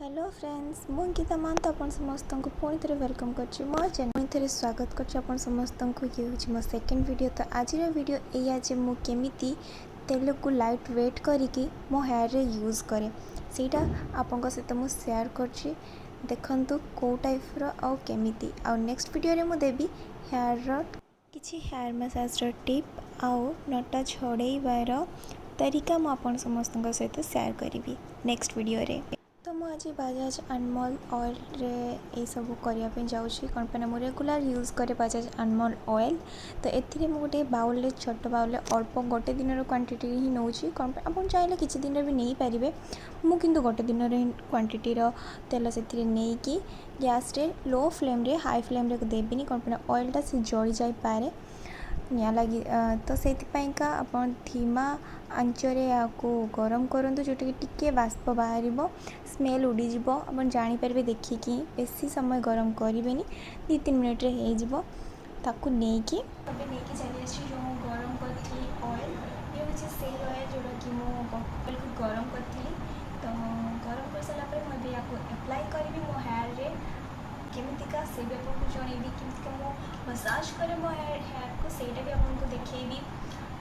Hello friends मु अंकिता मान तो अपन समस्त को पुणी थे वेलकम कर मो चैनल पुणी थे स्वागत कर समस्त को ये हूँ मो सेकेंड वीडियो। तो आज वीडियो या जे मु केमी तेल को लाइट वेट करिकी मो हेयर रे यूज करे सेटा आपन सहित मु शेयर कर देखु कौ टाइप केमिति आ नेक्स्ट वीडियो रे मु देबी हेयर किछि हेयर मसाज टिप आउ नटा छड़ेबार तरीका मु आपन समस्त सहित शेयर करी नेक्स्ट वीडियो रे। तो मुझे आज बजाज आनमोल ऑयल रे ये सब करने जाऊँगी कौन पे मुझे रेगुलर यूज करे बजाज आनमोल ऑयल। तो ये गोटे बाउल छोट बाउल अल्प गोटे दिन क्वांटिटी ही नौ कौन पे आप चाहिए किसी दिन भी नहीं पारे मुझे गोटे दिन क्वांटिटी तेल से नहीं कि गैस रे लो फ्लेम रे हाई फ्लेम रे देविनी कौन पे ऑयलटा से जली जापे निया लगी। तो से आप धीमा आंचरे आपको गरम करूँ जोटा कि टिके बाष्प बाहर स्मेल उड़ीज आप जापर देखिकी बेसी समय गरम करें 2-3 मिनट हो ताकू नहीं कि चली जो गरम करी ऑयल ये हूँ से ऑयल जोटा कि मुझे गरम करी। तो गरम कर सारापर मुझे आपको एप्लाई करी मो हेयर रे केमितिका से भी आपको जनइबी केमितिका मो मसाज करे मो हेयर को सेटा भी आपको देखी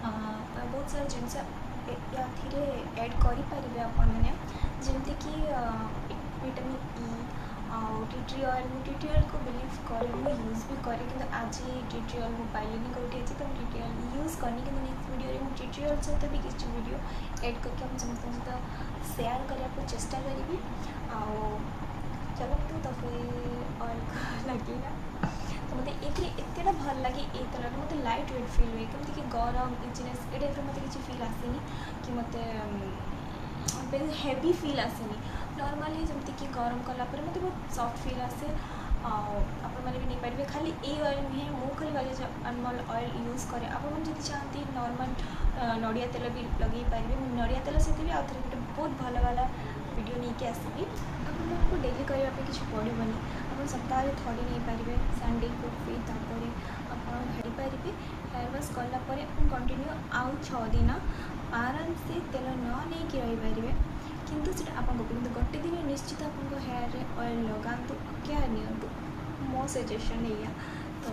बहुत सारा जिनस या ऐड करें आपने जमीक विटामिन ई आउ टी ऑयल मुझे टी ऑयल को बिलीव करे मुझे यूज भी करे कि आज टी ऑयल मुझे पाइलिनी कौटे अच्छी तो टी ऑयल यूज करनी कि नेक्स्ट वीडियो में मुझे टी ऑयल सहित भी किसी वीडियो ऐड करके आप समस्त सहित शेयर करने को चेष्टा करी। चलते तो फिर ऑयल लगेगा तो मतलब एतटा भल लगे ये तेल मतलब लाइट वेट फिल हुए कमी कि गरम इचनेस ये टाइप मत किसी फिल आसेनी कि मत हेवी फिल आसेनी नॉर्मली जमती कि गरम कलापर मत बहुत सॉफ्ट फिल आसे आप भी नहीं पारे खाली ये ऑयल नुहे मु खाली बजाज आनमोल ऑयल यूज करे आप चाहती नॉर्मल नड़िया तेल भी लगे पारे नड़िया तेल सहित भी आउ थे गोटे बहुत भल वाला वीडियो नहीं कि आसबी आपको डेली करने किसी पड़ोनी आप सप्ताह थोड़े नहीं पारे संडे को फिर तापर आप भाड़ी पारे हेयर वाश कलापर कंटिन्यू आउ 6 दिन आराम से तेल न नहीं कि रही किंतु से आपको गोटे दिन निश्चित आपको हेयर रे ऑयल लगातु क्या नियंतु मो सजेशन है। तो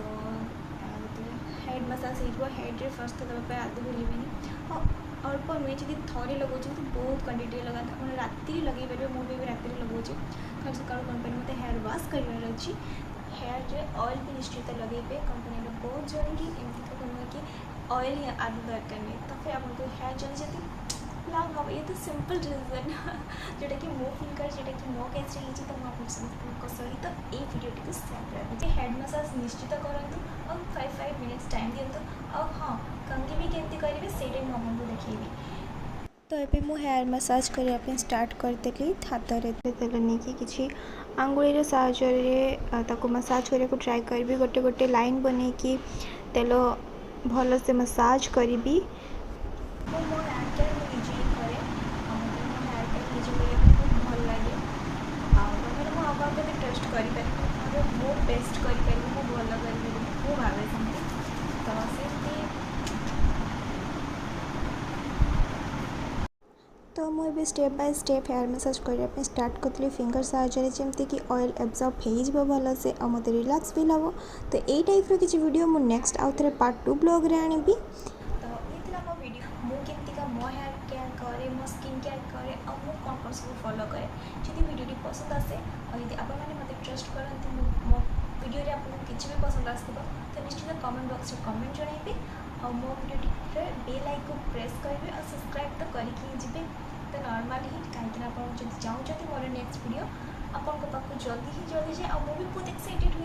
हेड मसाज हो हेड रे फर्स्ट तो देवाई आदि भूलें अल्प नुहे जी थे लगे तो बहुत क्वांटिटी लगाते आप राति लगे पारे मुझे भी राति लगाऊँ कल सका कंपनी मत हेयर वाश करार अच्छी हेयर रे ऑयल भी निश्चित लगे कंपनी बहुत जन कि एमती नुहे कि ऑयल ही आदि दरकार नहीं तो फिर आपको हेयर जल्दी जल्दी लाभ हम ये तो सिंपल रीजन जोटा कि मो फिल कर जोटा कि मो केस तो मुझे समस्त सहित ये वीडियो शेयर करेंगे हेड मसाज निश्चित करूँ और 5 मिनट्स टाइम दिंतु और हाँ कंघी भी केमती करेंगे से मुझे देखी। तो ये मु हेयर मसाज करने स्टार्ट करदेली हाथ में तेल नहीं कि आंगुली साहय मसाज करने को ट्राए करी गोटे गोटे लाइन बन कि तेल भल से मसाज करी टेस्ट कर बेस्ट कर भल कर भावे तो मुझे step by step hair massage करने स्टार्ट करी फिंगर साहाय्य जमती कि ऑयल एब्जॉर्ब हो भल से आ मत रिलैक्स फील हम। तो यही टाइप किसी वीडियो मुझे नेक्स्ट आउ थे पार्ट 2 ब्लॉग रे आनी। तो ये मो वीडियो मुझे मो हेयर केयर करे मो स्किन केयर करे और मुझे कौन कौन सब फॉलो करे जब वीडियो पसंद आसे और यदि आप मत ट्रस्ट करते मो वीडियो आपको किसी भी पसंद आसो तो निश्चित कमेंट बॉक्स में कमेंट जनइबे और मो वीडियो बेल आइकन प्रेस करेंगे और सब्सक्राइब तो करके जी तो नॉर्मल ही कहीं आप चाहते मोर नेक्स्ट वीडियो आपको पाक जल्दी ही जल्दी जाए और मुझे बहुत एक्साइटेड हुई।